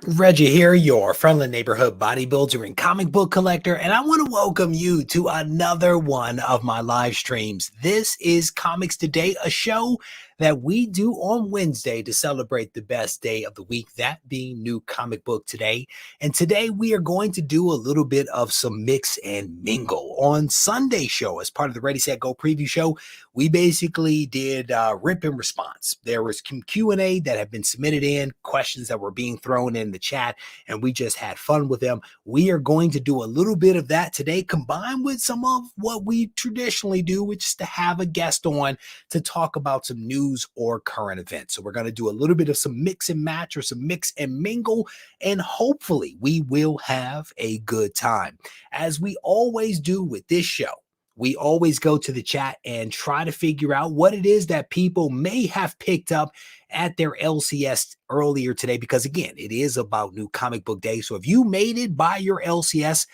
Reggie here, your friendly neighborhood bodybuilder and comic book collector, and I want to welcome you to another one of my live streams. This is Comics Today, a show that we do on Wednesday to celebrate the best day of the week, that being New Comic Book Today. And today we are going to do a little bit of some mix and mingle. On Sunday show, as part of the Ready, Set, Go preview show, we basically did rip and response. There was some Q&A that had been submitted in, questions that were being thrown in the chat, and we just had fun with them. We are going to do a little bit of that today, combined with some of what we traditionally do, which is to have a guest on to talk about some news or current events. So we're going to do a little bit of some mix and match or some mix and mingle, and hopefully we will have a good time. As we always do with this show, we always go to the chat and try to figure out what it is that people may have picked up at their LCS earlier today, because again, it is about New Comic Book Day. So if you made it by your LCS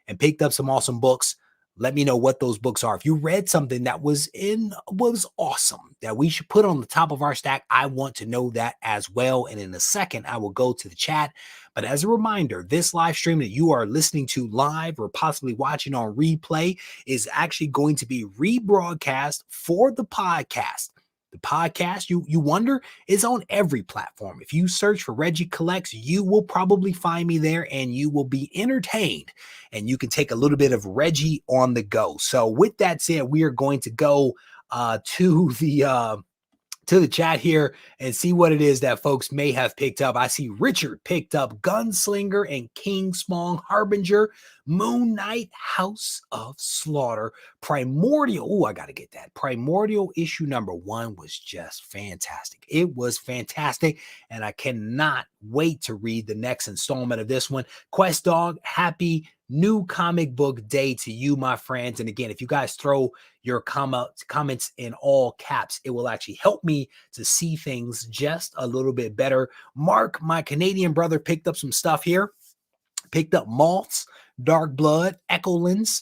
and picked up some awesome books, let me know what those books are. If you read something that was awesome that we should put on the top of our stack, I want to know that as well. And in a second, I will go to the chat. But as a reminder, this live stream that you are listening to live or possibly watching on replay is actually going to be rebroadcast for the podcast. The podcast, you wonder, is on every platform. If you search for Regie Collects, you will probably find me there and you will be entertained, and you can take a little bit of Reggie on the go. So with that said, we are going to go to the chat here and see what it is that folks may have picked up. I see Richard picked up Gunslinger and Kingsmong Harbinger, Moon Knight, House of Slaughter, Primordial. Oh, I got to get that. Primordial issue number 1 was just fantastic. It was fantastic, and I cannot wait to read the next installment of this one. Quest Dog, happy New Comic Book Day to you, my friends. And again, if you guys throw your comments in all caps, it will actually help me to see things just a little bit better. Mark, my Canadian brother, picked up some stuff here. Picked up Moths, Dark Blood, Echolands,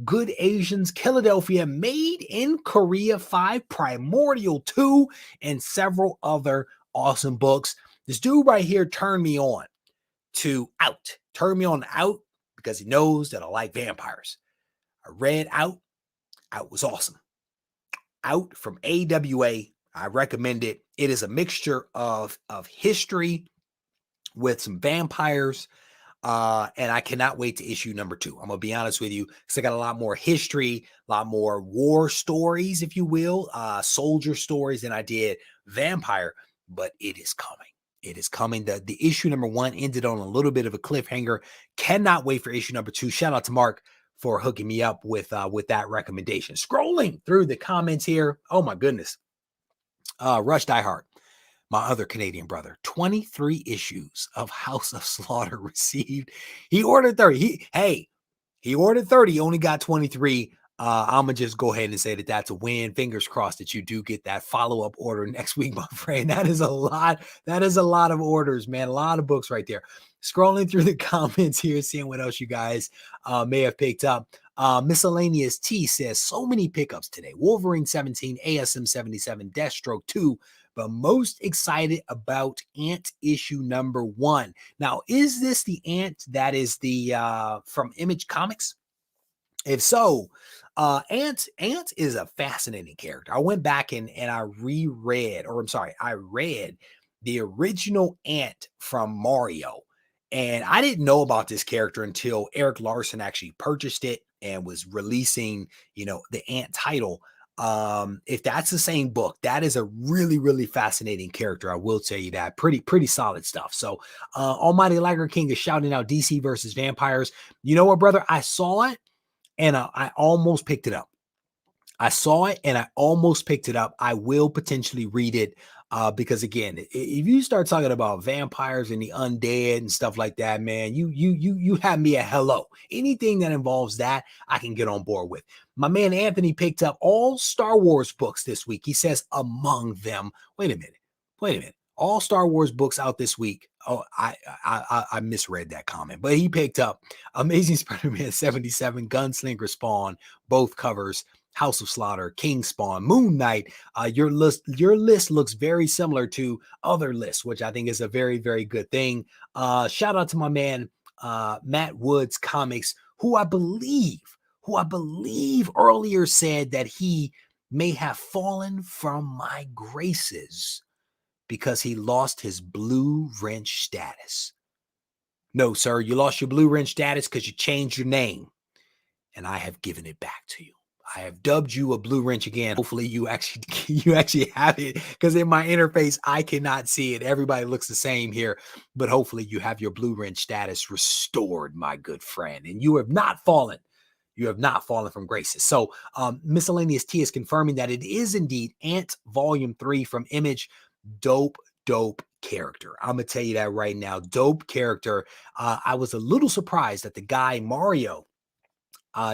Good Asians, Philadelphia, Made in Korea 5, Primordial 2, and several other awesome books. This dude right here turned me on to Out. Turned me on to Out because he knows that I like vampires. I read Out. Out was awesome. Out from AWA. I recommend it. It is a mixture of history with some vampires. And I cannot wait to issue number 2. I'm going to be honest with you, because I got a lot more history, a lot more war stories, if you will, soldier stories than I did vampire, but it is coming. It is coming. The issue number 1 ended on a little bit of a cliffhanger. Cannot wait for issue number 2. Shout out to Mark for hooking me up with that recommendation. Scrolling through the comments here. Oh my goodness. Rush Diehard, my other Canadian brother, 23 issues of House of Slaughter received. He ordered 30. He ordered 30. He only got 23. I'm going to just go ahead and say that that's a win. Fingers crossed that you do get that follow-up order next week, my friend. That is a lot. That is a lot of orders, man. A lot of books right there. Scrolling through the comments here, seeing what else you guys may have picked up. Miscellaneous T says, so many pickups today. Wolverine 17, ASM 77, Deathstroke 2, but most excited about Ant issue number 1. Now, is this the Ant that is the from Image Comics? If so, Ant is a fascinating character. I went back and I I read the original Ant from Mario, and I didn't know about this character until Eric Larson actually purchased it and was releasing, the Ant title. If that's the same book, that is a really, really fascinating character. I will tell you that. Pretty solid stuff. So Almighty Liger King is shouting out DC versus vampires. You know what, brother? I saw it and I almost picked it up. I saw it and I almost picked it up. I will potentially read it because again, if you start talking about vampires and the undead and stuff like that, man, you have me at hello. Anything that involves that, I can get on board with. My man Anthony picked up all Star Wars books this week. He says among them. Wait a minute. All Star Wars books out this week. Oh, I misread that comment, but he picked up Amazing Spider-Man 77, Gunslinger Spawn, both covers. House of Slaughter, King Spawn, Moon Knight. Your list looks very similar to other lists, which I think is a very, very good thing. Shout out to my man Matt Woods Comics, who I believe earlier said that he may have fallen from my graces because he lost his blue wrench status. No, sir, you lost your blue wrench status because you changed your name, and I have given it back to you. I have dubbed you a blue wrench again. Hopefully you actually have it, because in my interface I cannot see it. Everybody looks the same here, but hopefully you have your blue wrench status restored, my good friend, and you have not fallen. You have not fallen from graces. So Miscellaneous T is confirming that it is indeed Ant Volume 3 from Image. Dope character. I'm gonna tell you that right now. Dope character. I was a little surprised that the guy Mario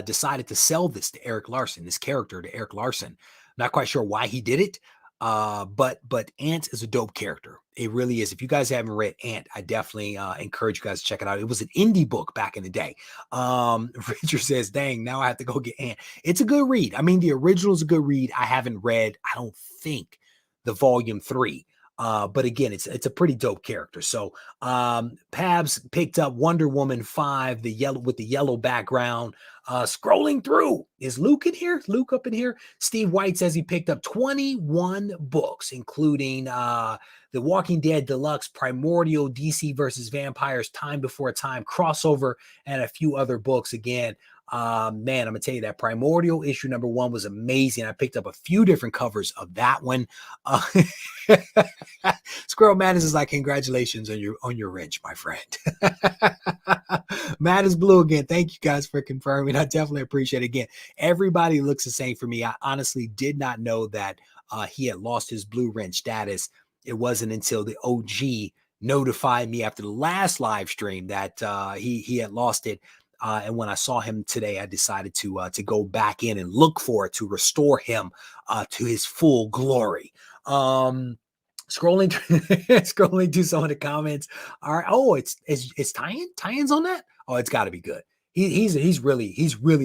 decided to sell this to Eric Larson, this character to Eric Larson. Not quite sure why he did it. But Ant is a dope character. It really is. If you guys haven't read Ant, I definitely encourage you guys to check it out. It was an indie book back in the day. Richard says, dang, now I have to go get Ant. It's a good read. I mean, the original is a good read. I haven't read, I don't think, the volume 3. But again, it's a pretty dope character. So Pabs picked up Wonder Woman 5, the yellow background. Scrolling through, is Luke in here? Luke up in here? Steve White says he picked up 21 books, including The Walking Dead Deluxe, Primordial, DC versus Vampires, Time Before Time, Crossover, and a few other books. Again, man, I'm gonna tell you that Primordial issue number 1 was amazing. I picked up a few different covers of that one. Squirrel Madness is like, congratulations on your wrench, my friend. Matt is blue again. Thank you guys for confirming. I definitely appreciate it. Again, everybody looks the same for me. I honestly did not know that he had lost his blue wrench status. It wasn't until the OG notified me after the last live stream that he had lost it. And when I saw him today, I decided to go back in and look for it to restore him to his full glory. Scrolling through some of the comments. All right. Oh, it's tie-ins on that. Oh, it's got to be good. He's really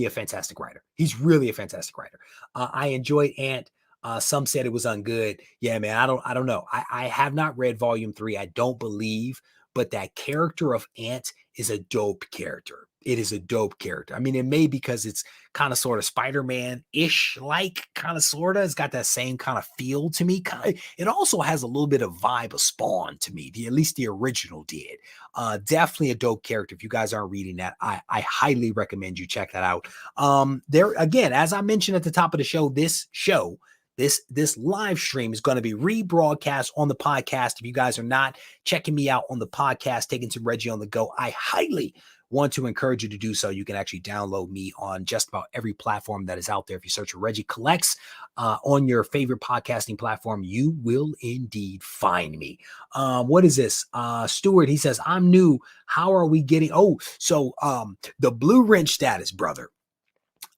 a fantastic writer. He's really a fantastic writer. I enjoyed Ant. Some said it was ungood. Yeah, man. I don't know. I have not read volume 3. I don't believe, but that character of Ant is a dope character. It is a dope character. I mean, it may because it's kind of sort of Spider-Man-ish, like kind of sort of. It's got that same kind of feel to me. It also has a little bit of vibe of Spawn to me. At least the original did. Definitely a dope character. If you guys aren't reading that, I highly recommend you check that out. There again, as I mentioned at the top of the show, this live stream is going to be rebroadcast on the podcast. If you guys are not checking me out on the podcast, taking some Regie on the go, I highly want to encourage you to do so. You can actually download me on just about every platform that is out there. If you search for Regie Collects on your favorite podcasting platform, you will indeed find me. What is this? Stuart, he says, I'm new. How are we getting? Oh, so the blue wrench status, brother.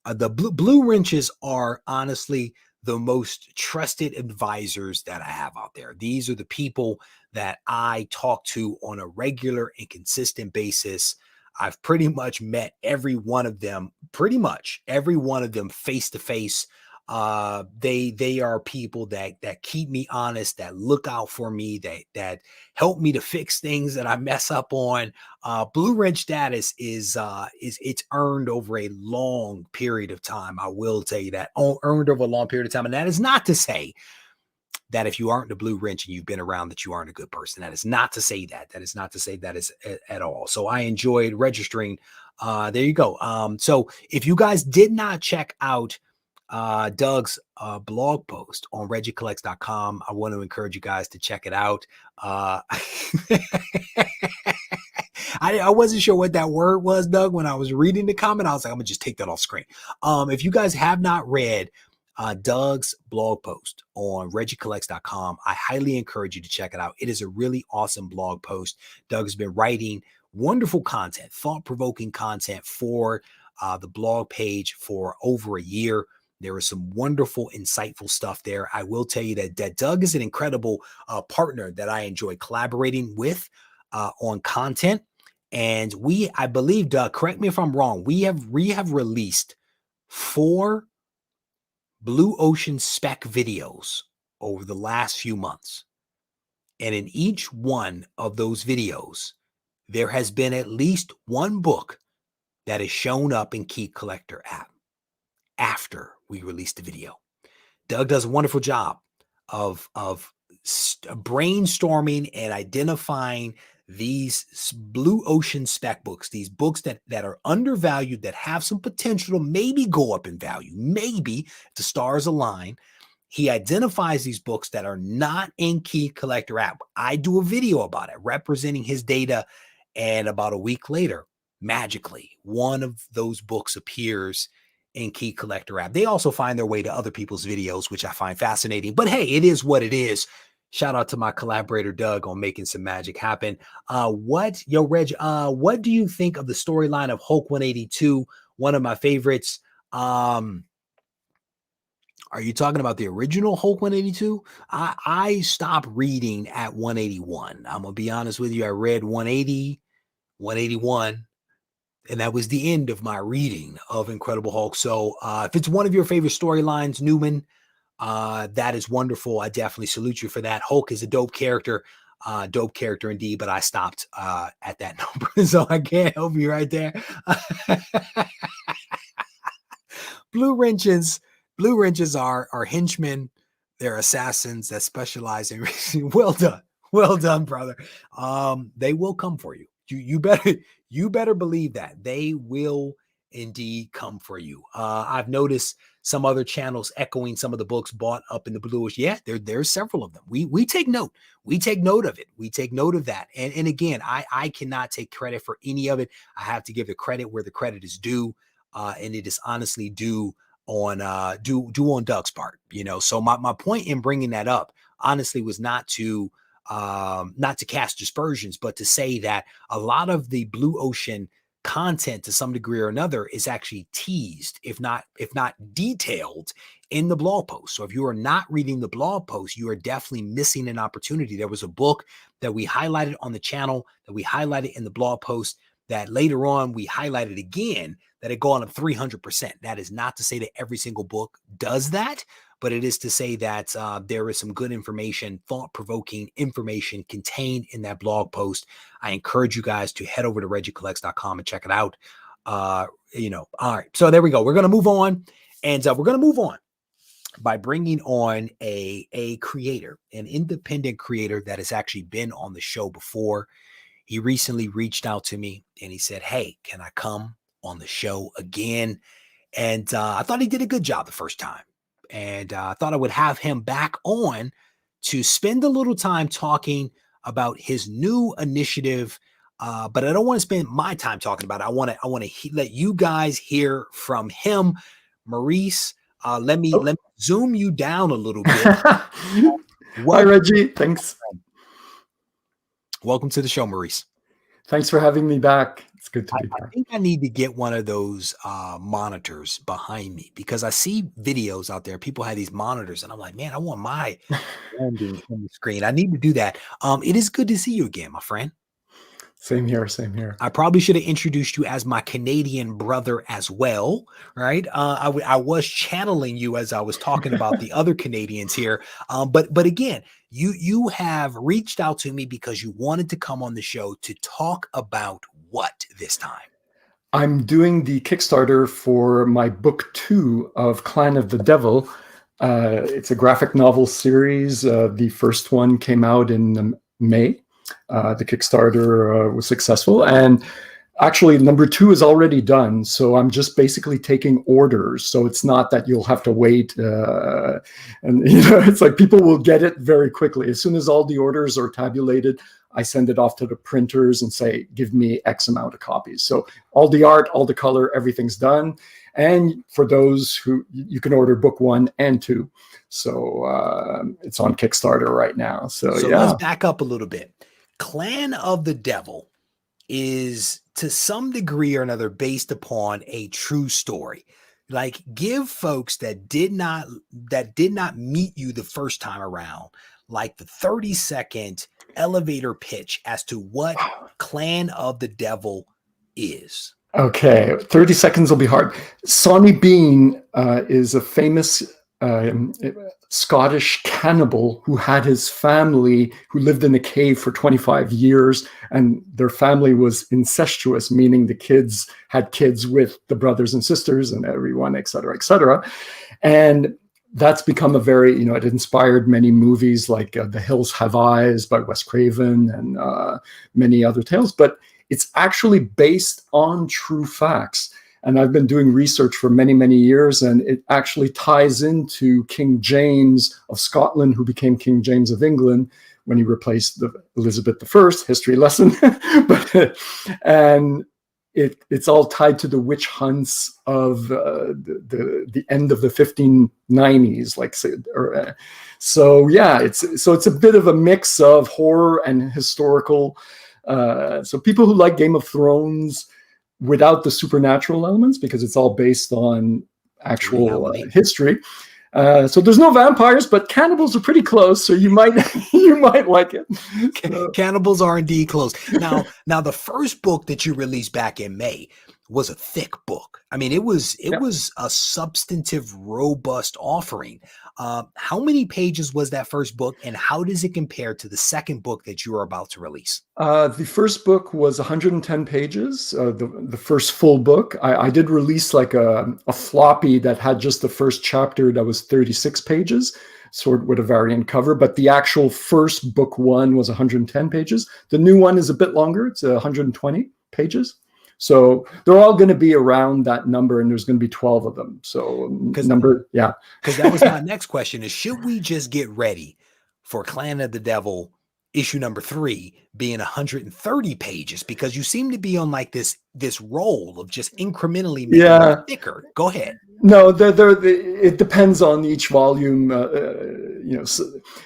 The blue wrenches are honestly the most trusted advisors that I have out there. These are the people that I talk to on a regular and consistent basis. I've pretty much met every one of them face to face. They are people that keep me honest, that look out for me, that help me to fix things that I mess up on. Blue wrench status is it's earned over a long period of time. I will tell you that, earned over a long period of time, and that is not to say that if you aren't the blue wrench and you've been around that you aren't a good person. That is not to say that. That is not to say that is at all. So I enjoyed registering. There you go. So if you guys did not check out Doug's blog post on regiecollects.com, I want to encourage you guys to check it out. I wasn't sure what that word was, Doug, when I was reading the comment. I was like, I'm gonna just take that off screen. If you guys have not read Doug's blog post on regiecollects.com, I highly encourage you to check it out. It is a really awesome blog post. Doug has been writing wonderful content, thought-provoking content for the blog page for over a year. There is some wonderful, insightful stuff there. I will tell you that Doug is an incredible partner that I enjoy collaborating with on content. And I believe, Doug, correct me if I'm wrong, we have released 4 Blue Ocean spec videos over the last few months. And in each one of those videos, there has been at least one book that has shown up in Key Collector app after we released the video. Doug does a wonderful job of brainstorming and identifying these Blue Ocean spec books, these books that are undervalued, that have some potential to maybe go up in value, maybe if the stars align. He identifies these books that are not in Key Collector app. I do a video about it, representing his data, and about a week later, magically, one of those books appears in Key Collector app. They also find their way to other people's videos, which I find fascinating. But hey, it is what it is. Shout out to my collaborator Doug on making some magic happen. Reg, what do you think of the storyline of Hulk 182? One of my favorites. Are you talking about the original Hulk 182? I stopped reading at 181. I'm going to be honest with you. I read 180, 181, and that was the end of my reading of Incredible Hulk. So if it's one of your favorite storylines, Newman, that is wonderful. I definitely salute you for that. Hulk is a dope character indeed, but I stopped at that number. So I can't help you right there. Blue wrenches are henchmen. They're assassins that specialize in well done, brother. They will come for you. You better believe that they will indeed come for you. I've noticed some other channels echoing some of the books bought up in the bluish. Yeah, there's several of them. We take note. We take note of it. We take note of that. And again, I cannot take credit for any of it. I have to give the credit where the credit is due. And it is honestly due on Doug's part, So my point in bringing that up honestly was not to cast dispersions, but to say that a lot of the Blue Ocean content to some degree or another is actually teased, if not detailed in the blog post. So if you are not reading the blog post, you are definitely missing an opportunity. There was a book that we highlighted on the channel, that we highlighted in the blog post, that later on we highlighted again, that had gone up 300%. That is not to say that every single book does that, but it is to say that there is some good information, thought-provoking information contained in that blog post. I encourage you guys to head over to regiecollects.com and check it out. All right. So there we go. We're going to move on, and we're going to move on by bringing on a creator, an independent creator that has actually been on the show before. He recently reached out to me and he said, "Hey, can I come on the show again?" And I thought he did a good job the first time. And I thought I would have him back on to spend a little time talking about his new initiative. But I don't want to spend my time talking about it. I want to let you guys hear from him. Maurice, let me zoom you down a little bit. Hi, Reggie. Thanks. Welcome to the show, Maurice. Thanks for having me back. It's good to be back. I think I need to get one of those monitors behind me, because I see videos out there. People have these monitors, and I'm like, man, I want my branding on the screen. I need to do that. It is good to see you again, my friend. Same here. Same here. I probably should have introduced you as my Canadian brother as well, right? I was channeling you as I was talking about the other Canadians here. But again, you have reached out to me because you wanted to come on the show to talk about what this time? I'm doing the Kickstarter for my book 2 of Clan of the Devil. It's a graphic novel series. The first one came out in May. The Kickstarter was successful, and actually number 2 is already done. So I'm just basically taking orders. So it's not that you'll have to wait, and it's like people will get it very quickly. As soon as all the orders are tabulated, I send it off to the printers and say, give me X amount of copies. So all the art, all the color, everything's done. And for those who, you can order book 1 and 2. So it's on Kickstarter right now. So yeah. Let's back up a little bit. Clan of the Devil is to some degree or another based upon a true story. Like, give folks that did not meet you the first time around, like the 30-second elevator pitch as to what Clan of the Devil is. Okay, 30 seconds will be hard. Sonny Bean is a famous Scottish cannibal who had his family, who lived in a cave for 25 years, and their family was incestuous, meaning the kids had kids with the brothers and sisters and everyone, et cetera, et cetera. And that's become a very, it inspired many movies like The Hills Have Eyes by Wes Craven and many other tales, but it's actually based on true facts. And I've been doing research for many, many years, and it actually ties into King James of Scotland, who became King James of England when he replaced Elizabeth I, history lesson. And it's all tied to the witch hunts of the end of the 1590s, like so. Yeah, it's a bit of a mix of horror and historical. So people who like Game of Thrones without the supernatural elements, because it's all based on actual history. So there's no vampires, but cannibals are pretty close. So you might like it. Cannibals are indeed close. Now the first book that you released back in May was a thick book. I mean, it was a substantive, robust offering. How many pages was that first book, and how does it compare to the second book that you are about to release? The first book was 110 pages, the first full book. I did release like a floppy that had just the first chapter that was 36 pages, sort of with a variant cover, but the actual first book one was 110 pages. The new one is a bit longer. It's 120 pages. So they're all going to be around that number, and there's going to be 12 of them. So Because that was my next question: is should we just get ready for Clan of the Devil issue number 3 being 130 pages? Because you seem to be on like this roll of just incrementally making it thicker. Go ahead. No, it depends on each volume.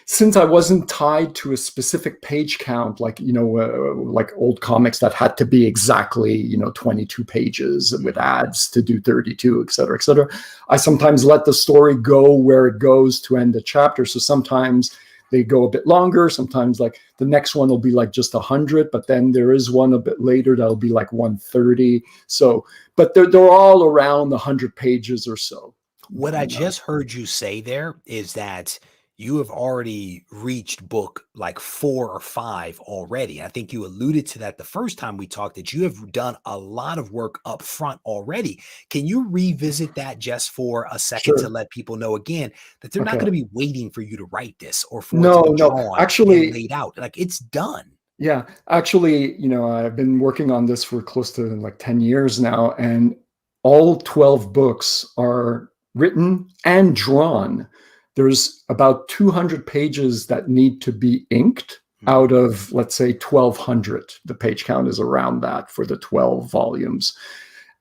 Since I wasn't tied to a specific page count, like like old comics that had to be exactly 22 pages with ads to do 32, et cetera, et cetera. I sometimes let the story go where it goes to end a chapter. So sometimes they go a bit longer. Sometimes like the next one will be like just 100, but then there is one a bit later that'll be like 130. So, but they're all around 100 pages or so. What I just heard you say there is that you have already reached book like 4 or 5 already. I think you alluded to that the first time we talked, that you have done a lot of work up front already. Can you revisit that just for a second to let people know again that they're not going to be waiting for you to write this or for it to be drawn and laid out? Like, it's done. Yeah, actually, I've been working on this for close to like 10 years now, and all 12 books are written and drawn. There's about 200 pages that need to be inked out of, let's say, 1,200. The page count is around that for the 12 volumes.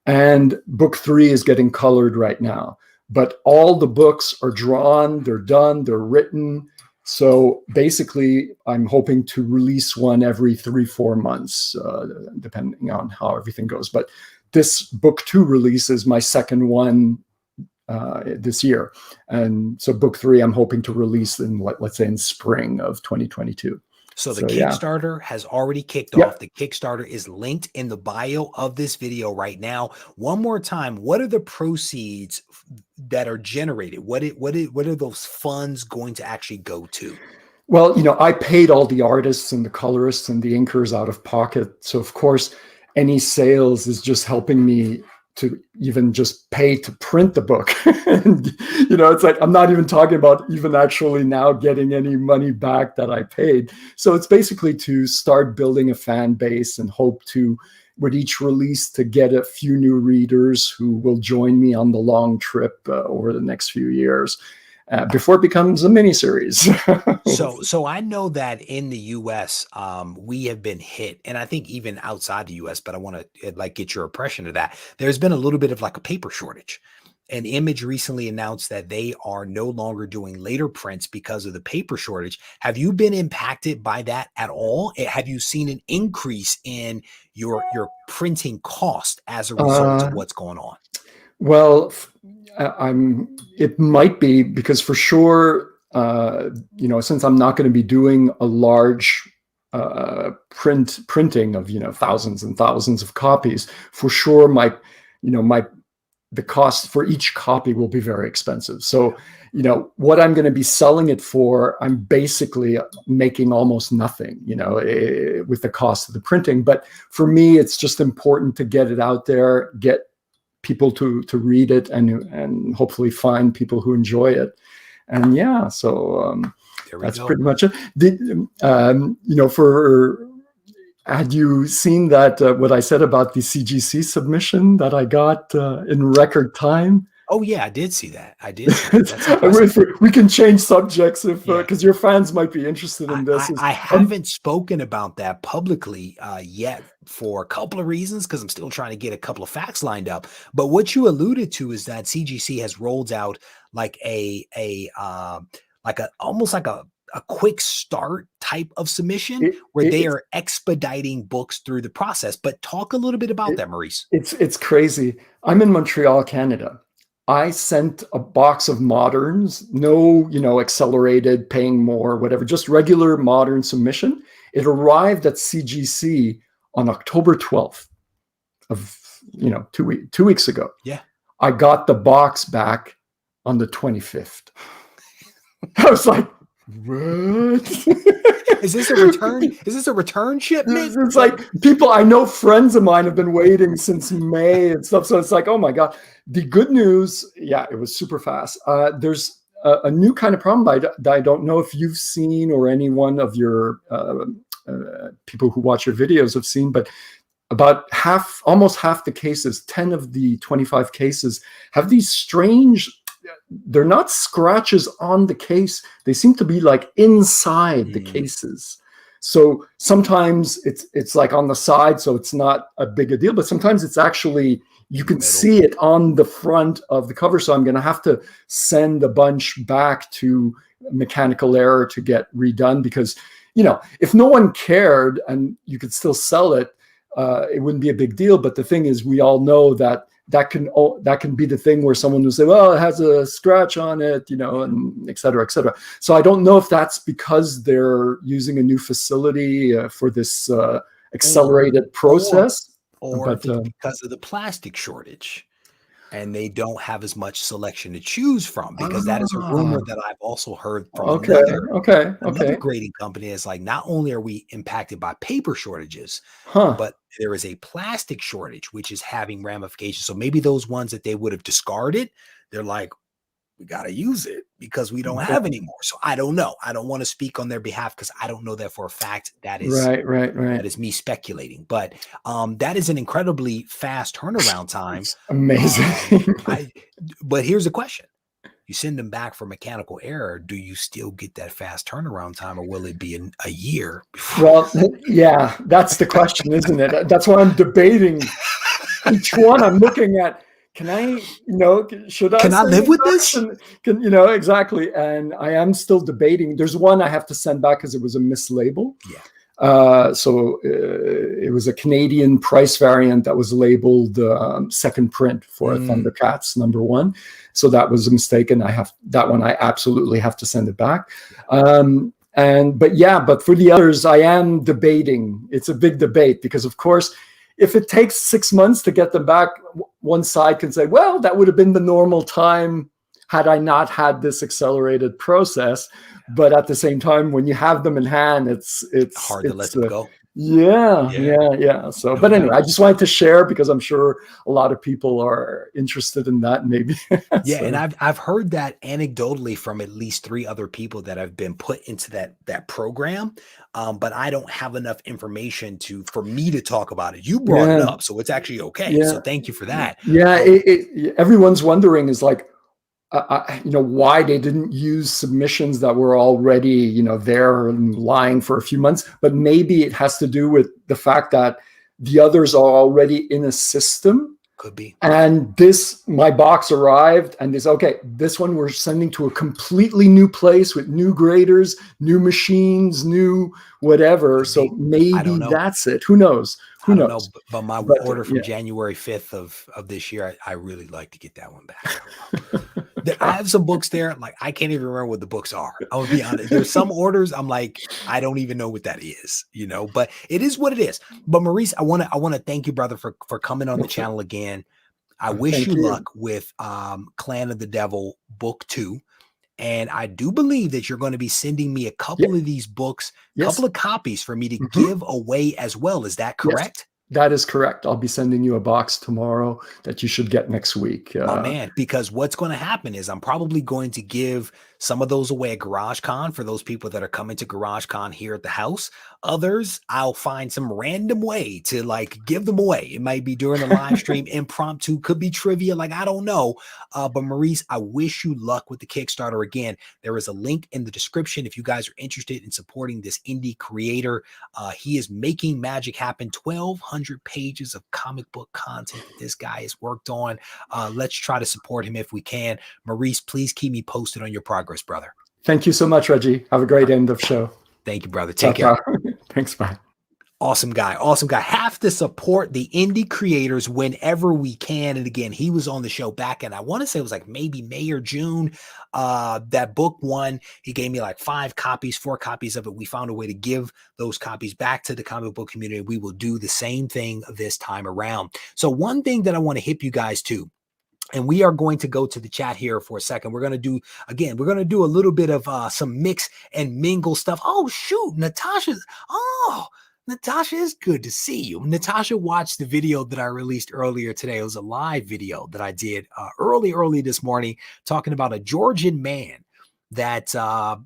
And book 3 is getting colored right now. But all the books are drawn, they're done, they're written. So basically, I'm hoping to release one every 3-4 months, depending on how everything goes. But this book 2 release is my second one this year. And so book 3, I'm hoping to release in, let's say, in spring of 2022. So the Kickstarter has already kicked off. The Kickstarter is linked in the bio of this video right now. One more time, what are the proceeds that are generated? What are those funds going to actually go to? Well, I paid all the artists and the colorists and the inkers out of pocket. So of course, any sales is just helping me to even just pay to print the book. And, it's like, I'm not even talking about even actually now getting any money back that I paid. So it's basically to start building a fan base and hope to, with each release, to get a few new readers who will join me on the long trip over the next few years. Before it becomes a miniseries. So I know that in the US, we have been hit, and I think even outside the US, but I want to get your impression of that. There's been a little bit of like a paper shortage. And Image recently announced that they are no longer doing later prints because of the paper shortage. Have you been impacted by that at all? Have you seen an increase in your printing cost as a result of what's going on? Well, it might be, because for sure, since I'm not going to be doing a large printing of, thousands and thousands of copies, for sure, the cost for each copy will be very expensive. So, you know, what I'm going to be selling it for, I'm basically making almost nothing, you know, with the cost of the printing. But for me, it's just important to get it out there, get people to read it, and hopefully find people who enjoy it. And yeah, so that's pretty much it. You know, had you seen that, what I said about the CGC submission that I got in record time? Oh yeah, I did see that. I did. See that. We can change subjects if because your fans might be interested in this. I haven't spoken about that publicly yet for a couple of reasons, because I'm still trying to get a couple of facts lined up. But what you alluded to is that CGC has rolled out like almost like a quick start type of submission where they are expediting books through the process. But talk a little bit about that, Maurice. It's crazy. I'm in Montreal, Canada. I sent a box of moderns, no, you know, accelerated, paying more, whatever, just regular modern submission. It arrived at CGC on October 12th of, you know, 2 weeks ago. Yeah. I got the box back on the 25th. I was like, what? Is this a return? Is this a return shipment? It's like people, I know friends of mine have been waiting since May and stuff. So it's like, oh my God. The good news, yeah, it was super fast. There's a new kind of problem that I don't know if you've seen or any one of your people who watch your videos have seen, but about almost half the cases, 10 of the 25 cases have these strange, they're not scratches on the case. They seem to be like inside the cases. So sometimes it's like on the side, so it's not a big a deal, but sometimes it's actually, you can see it on the front of the cover. So I'm going to have to send a bunch back to mechanical error to get redone, because, you know, if no one cared and you could still sell it, it wouldn't be a big deal. But the thing is, we all know that can be the thing where someone will say, well, it has a scratch on it, you know, and et cetera, et cetera. So I don't know if that's because they're using a new facility for this accelerated process. Or because of the plastic shortage, and they don't have as much selection to choose from, because that is a rumor that I've also heard from another grading company. Is like, not only are we impacted by paper shortages, but there is a plastic shortage, which is having ramifications. So maybe those ones that they would have discarded, they're like, we got to use it because we don't have any more. So I don't know. I don't want to speak on their behalf because I don't know that for a fact. That is right. That is me speculating. But that is an incredibly fast turnaround time. It's amazing. But here's the question. You send them back for mechanical error. Do you still get that fast turnaround time, or will it be a year? Well, yeah, that's the question, isn't it? That's why I'm debating each one. I'm looking at, can I, you know, can I live with this? Can, you know, exactly. And I am still debating. There's one I have to send back because it was a mislabel. Yeah. So it was a Canadian price variant that was labeled second print for Thundercats #1. So that was a mistake, and I absolutely have to send it back. But for the others, I am debating. It's a big debate because, of course, if it takes 6 months to get them back, one side can say, well, that would have been the normal time had I not had this accelerated process. But at the same time, when you have them in hand, it's hard to let them go. Yeah. So, but anyway, I just wanted to share because I'm sure a lot of people are interested in that, maybe. Yeah, and I've heard that anecdotally from at least 3 other people that have been put into that program, but I don't have enough information for me to talk about it. You brought it up, so it's actually okay. Yeah. So thank you for that. Yeah, everyone's wondering is like, you know, why they didn't use submissions that were already, you know, there and lying for a few months. But maybe it has to do with the fact that the others are already in a system. Could be. And my box arrived, and this one we're sending to a completely new place with new graders, new machines, new whatever. So maybe that's it. Who knows? Who knows? But my order from January 5th of this year, I really like to get that one back. I have some books there. Like, I can't even remember what the books are. I will be honest. There's some orders I'm like, I don't even know what that is, you know, but it is what it is. But Maurice, I want to thank you, brother, for coming on the channel again. I wish Thank you you. luck with Clan of the Devil Book 2. And I do believe that you're going to be sending me a Yeah. couple of these books, couple Yes. of copies for me to Mhm. give away as well. Is that Yes. correct? That is correct. I'll be sending you a box tomorrow that you should get next week. My man, because what's going to happen is I'm probably going to give some of those away at GarageCon for those people that are coming to GarageCon here at the house. Others, I'll find some random way to like give them away. It might be during the live stream, impromptu, could be trivia, like I don't know. But Maurice, I wish you luck with the Kickstarter. Again, there is a link in the description if you guys are interested in supporting this indie creator. He is making magic happen. 1,200 pages of comic book content that this guy has worked on. Let's try to support him if we can. Maurice, please keep me posted on your progress, brother. Thank you so much, Reggie. Have a great end of show. Thank you, brother. Ciao, Take care. ciao. Thanks. Bye. Awesome guy. Awesome guy. Have to support the indie creators whenever we can. And again, he was on the show back and I want to say it was like maybe May or June. That book one, he gave me like 4 copies of it. We found a way to give those copies back to the comic book community. We will do the same thing this time around. So one thing that I want to hip you guys to, and we are going to go to the chat here for a second. We're going to do, again, we're going to do a little bit of some mix and mingle stuff. Oh, shoot. Natasha, it's good to see you. Natasha watched the video that I released earlier today. It was a live video that I did early this morning talking about a Georgian man that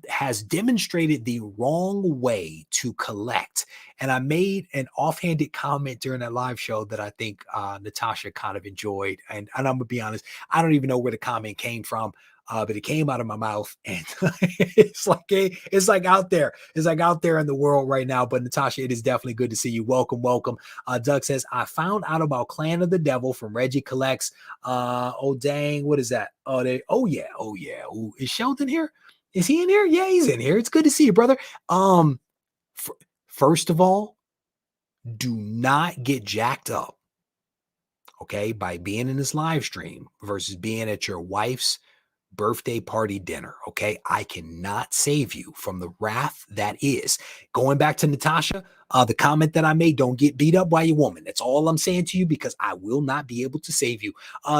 has demonstrated the wrong way to collect. And I made an offhanded comment during that live show that I think Natasha kind of enjoyed. And I'm going to be honest, I don't even know where the comment came from, but it came out of my mouth. And it's like out there. It's like out there in the world right now. But Natasha, it is definitely good to see you. Welcome, welcome. Doug says, I found out about Clan of the Devil from Regie Collects. Oh, dang. What is that? Oh, yeah. Ooh, is Sheldon here? Is he in here? Yeah, he's in here. It's good to see you, brother. First of all, do not get jacked up, okay, by being in this live stream versus being at your wife's birthday party dinner. Okay. I cannot save you from the wrath that is. Going back to Natasha, the comment that I made, don't get beat up by your woman. That's all I'm saying to you because I will not be able to save you.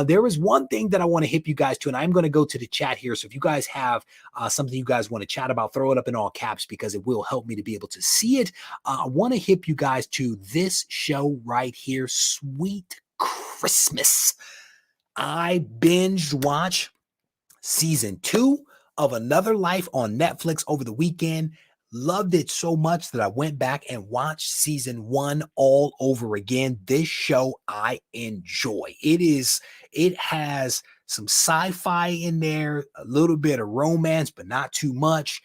There is one thing that I want to hip you guys to, and I'm going to go to the chat here. So if you guys have something you guys want to chat about, throw it up in all caps because it will help me to be able to see it. I want to hip you guys to this show right here, Sweet Christmas. I binged watch season 2 of Another Life on Netflix over the weekend. Loved it so much that I went back and watched season 1 all over again. This show I enjoy. It has some sci-fi in there, a little bit of romance, but not too much.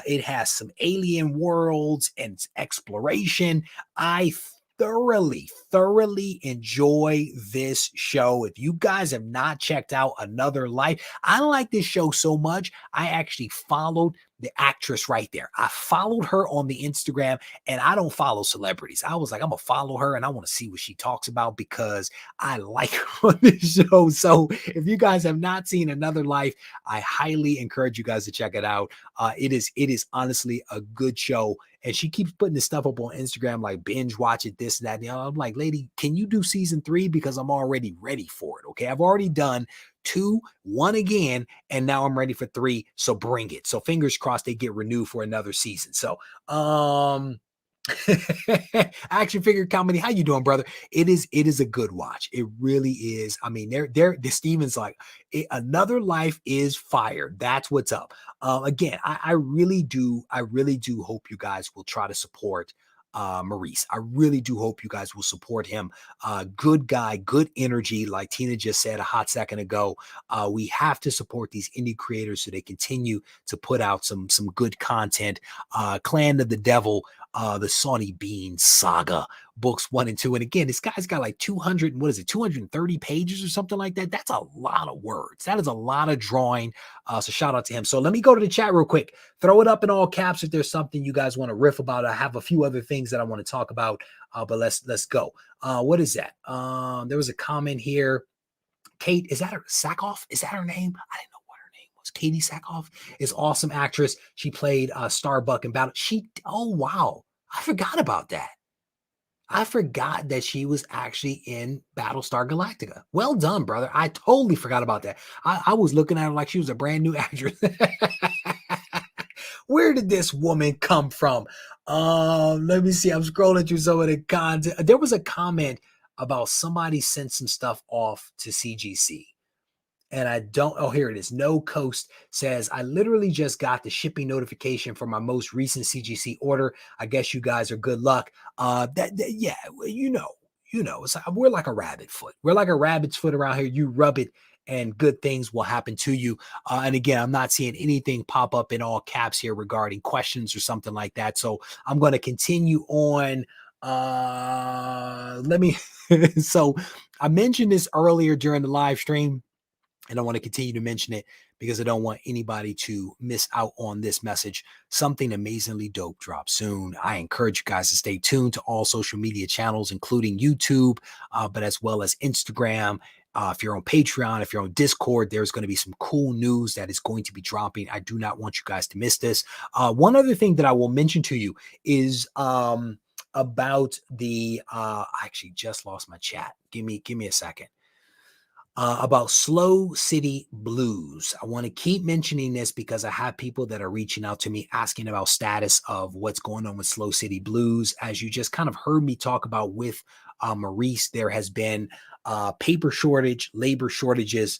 It has some alien worlds and exploration. I thoroughly enjoy this show. If you guys have not checked out Another Life, I like this show so much. I actually followed the actress right there. I followed her on the Instagram, and I don't follow celebrities. I was like, I'm gonna follow her and I want to see what she talks about because I like her on this show. So if you guys have not seen Another Life, I highly encourage you guys to check it out. It is honestly a good show. And she keeps putting this stuff up on Instagram, like binge watch it, this and that. And I'm like, lady, can you do season 3? Because I'm already ready for it. Okay. I've already done 2, 1 again, and now I'm ready for 3. So bring it. So fingers crossed they get renewed for another season. So action figure comedy, how you doing, brother? It is a good watch. It really is. I mean, the Steven's like Another Life is fire. That's what's up. Again, I really do hope you guys will try to support Maurice. I really do hope you guys will support him. Good guy, good energy. Like Tina just said a hot second ago, we have to support these indie creators so they continue to put out some good content. Clan of the Devil, the Sawney Bean saga, books 1 and 2. And again, this guy's got like 230 pages or something like that. That's a lot of words. That is a lot of drawing. So shout out to him. So let me go to the chat real quick. Throw it up in all caps if there's something you guys want to riff about. I have a few other things that I want to talk about, but let's go. What is that? There was a comment here. Kate, is that her Sackhoff? Is that her name? I didn't know what her name was. Katie Sackhoff is awesome actress. She played Starbuck in Battle. Oh wow, I forgot about that. I forgot that she was actually in Battlestar Galactica. Well done, brother. I totally forgot about that. I was looking at her like she was a brand new actress. Where did this woman come from? Let me see. I'm scrolling through some of the content. There was a comment about somebody sent some stuff off to CGC. And I don't, oh, here it is. No Coast says, I literally just got the shipping notification for my most recent CGC order. I guess you guys are good luck. Yeah, it's like, we're like a rabbit foot. We're like a rabbit's foot around here. You rub it and good things will happen to you. And again, I'm not seeing anything pop up in all caps here regarding questions or something like that. So I'm going to continue on. So I mentioned this earlier during the live stream, and I want to continue to mention it because I don't want anybody to miss out on this message. Something amazingly dope drops soon. I encourage you guys to stay tuned to all social media channels, including YouTube, but as well as Instagram. If you're on Patreon, if you're on Discord, there's going to be some cool news that is going to be dropping. I do not want you guys to miss this. One other thing that I will mention to you is about the, I actually just lost my chat. Give me a second. About Slow City Blues. I want to keep mentioning this because I have people that are reaching out to me asking about status of what's going on with Slow City Blues. As you just kind of heard me talk about with Maurice, there has been paper shortage, labor shortages.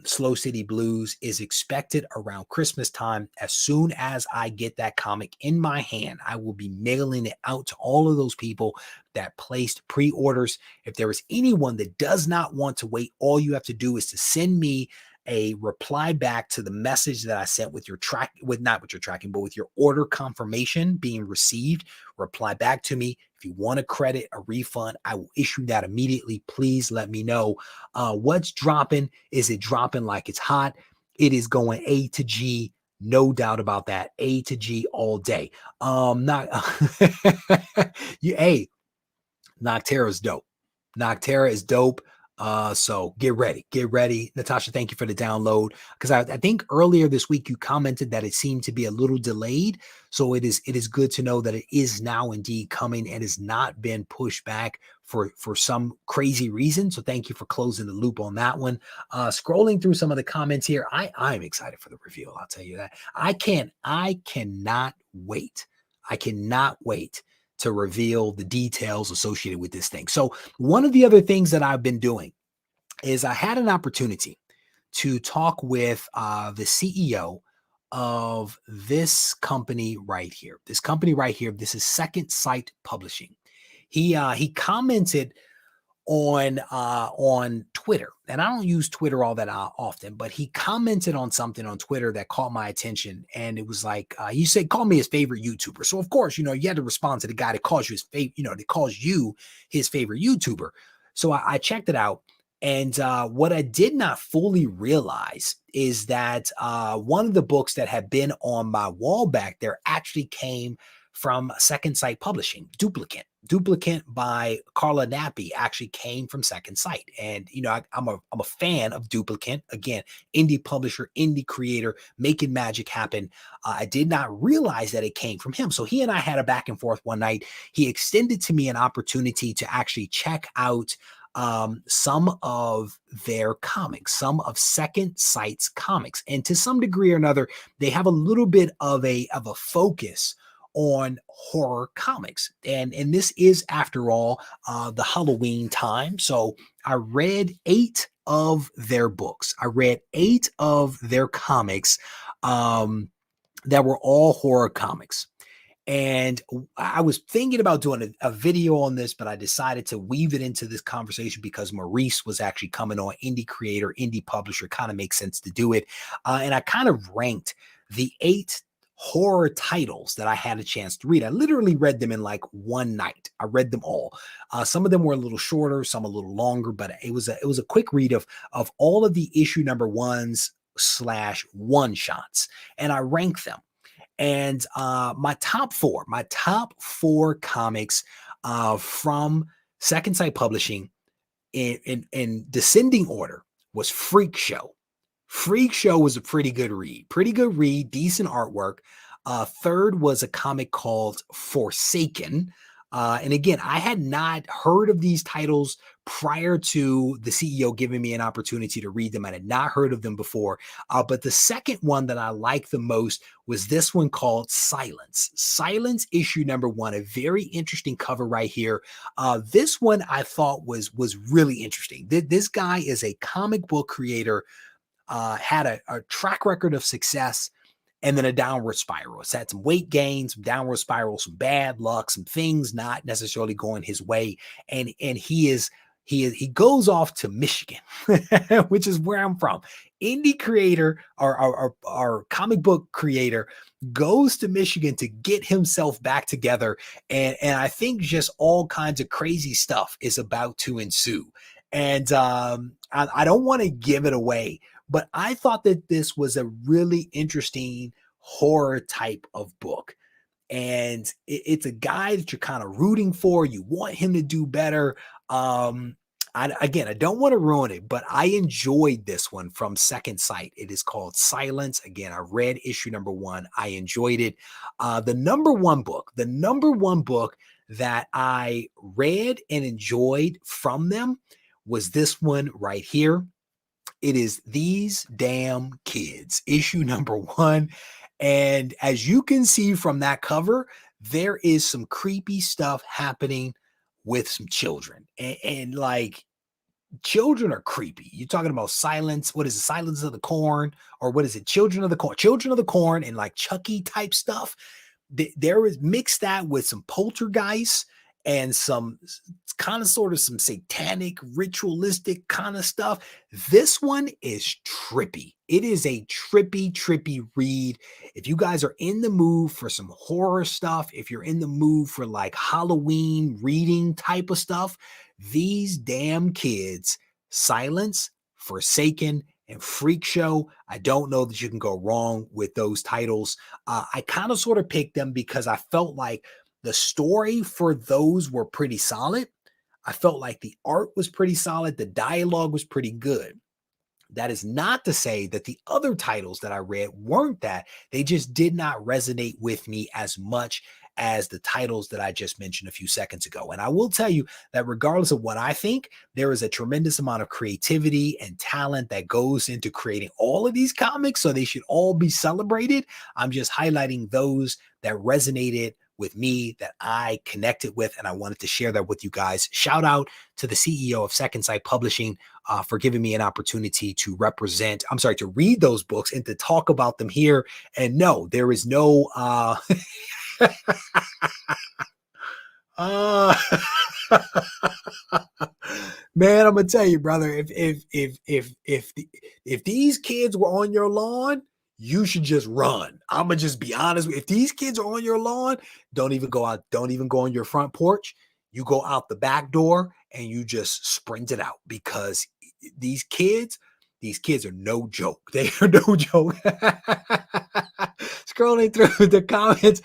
Slow City Blues is expected around Christmas time. As soon as I get that comic in my hand, I will be mailing it out to all of those people that placed pre-orders. If there is anyone that does not want to wait, all you have to do is to send me a reply back to the message that I sent with your not with your tracking, but with your order confirmation being received. Reply back to me. If you want a credit, a refund, I will issue that immediately. Please let me know what's dropping. Is it dropping like it's hot? It is going A to G. No doubt about that. A to G all day. Not hey, Noctera is dope. Noctera is dope. So get ready. Natasha, thank you for the download. Because I think earlier this week you commented that it seemed to be a little delayed. So it is good to know that it is now indeed coming and has not been pushed back for some crazy reason. So thank you for closing the loop on that one. Scrolling through some of the comments here, I'm excited for the reveal. I'll tell you that. I cannot wait. I cannot wait to reveal the details associated with this thing. So one of the other things that I've been doing is I had an opportunity to talk with the CEO of this company right here. This is Second Sight Publishing. He commented on Twitter, and I don't use Twitter all that often, but he commented on something on Twitter that caught my attention, and it was like he said, "Call me his favorite YouTuber." So of course, you had to respond to the guy that calls you his favorite, that calls you his favorite YouTuber. So I checked it out, and what I did not fully realize is that one of the books that had been on my wall back there actually came from Second Sight Publishing. Duplicate by Carla Nappi actually came from Second Sight. And, I'm a fan of Duplicate. Again, indie publisher, indie creator, making magic happen. I did not realize that it came from him. So he and I had a back and forth one night. He extended to me an opportunity to actually check out some of their comics, some of Second Sight's comics. And to some degree or another, they have a little bit of a focus on horror comics. And this is, after all, the Halloween time. So I read 8 of their books. I read 8 of their comics that were all horror comics. And I was thinking about doing a video on this, but I decided to weave it into this conversation because Maurice was actually coming on, indie creator, indie publisher. Kind of makes sense to do it. And I kind of ranked the 8 horror titles that I had a chance to read. I literally read them in like one night. I read them all. Some of them were a little shorter, some a little longer, but it was a quick read of all of the issue number 1s / one shots, and I ranked them. And my top four comics from Second Sight Publishing in descending order was Freak Show. Freak Show was a pretty good read, decent artwork. Third was a comic called Forsaken. And again, I had not heard of these titles prior to the CEO giving me an opportunity to read them. I had not heard of them before. But the second one that I liked the most was this one called Silence. Silence, issue number 1, a very interesting cover right here. This one I thought was really interesting. This guy is a comic book creator, had a track record of success, and then a downward spiral. It's had some weight gains, some downward spiral, some bad luck, some things not necessarily going his way. And he goes off to Michigan, which is where I'm from. Indie creator or comic book creator goes to Michigan to get himself back together. And I think just all kinds of crazy stuff is about to ensue. And I don't want to give it away, but I thought that this was a really interesting horror type of book. And it's a guy that you're kind of rooting for. You want him to do better. Again, I don't want to ruin it, but I enjoyed this one from Second Sight. It is called Silence. Again, I read issue number 1. I enjoyed it. The number one book that I read and enjoyed from them was this one right here. It is These Damn Kids, issue number 1. And as you can see from that cover, there is some creepy stuff happening with some children. And like, children are creepy. You're talking about Silence. What is it? Silence of the Corn, or what is it? Children of the Corn. Children of the Corn and like Chucky type stuff. There is mixed that with some poltergeists and some kind of sort of some satanic ritualistic kind of stuff. This one is trippy. It is a trippy read. If you guys are in the mood for some horror stuff, if you're in the mood for like Halloween reading type of stuff, These Damn Kids, Silence, Forsaken, and Freak Show. I don't know that you can go wrong with those titles. I kind of sort of picked them because I felt like the story for those were pretty solid. I felt like the art was pretty solid. The dialogue was pretty good. That is not to say that the other titles that I read weren't that. They just did not resonate with me as much as the titles that I just mentioned a few seconds ago. And I will tell you that regardless of what I think, there is a tremendous amount of creativity and talent that goes into creating all of these comics, so they should all be celebrated. I'm just highlighting those that resonated with me, that I connected with, and I wanted to share that with you guys. Shout out to the CEO of Second Sight Publishing for giving me an opportunity to to read those books and to talk about them here. And no, there is no man, I'm gonna tell you, brother, if these kids were on your lawn, you should just run. I'm gonna just be honest. If these kids are on your lawn, don't even go out. Don't even go on your front porch. You go out the back door and you just sprint it out, because these kids are no joke. They are no joke. Scrolling through the comments,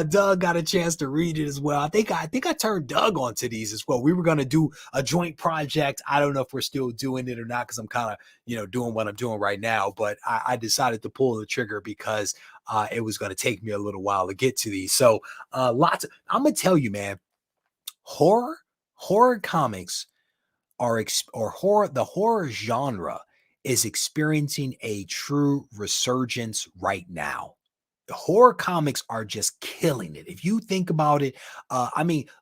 Doug got a chance to read it as well. I think I turned Doug onto these as well. We were gonna do a joint project. I don't know if we're still doing it or not, because I'm kind of doing what I'm doing right now. But I decided to pull the trigger because it was going to take me a little while to get to these. So I'm gonna tell you, man, horror comics the horror genre is experiencing a true resurgence right now. The horror comics are just killing it. If you think about it,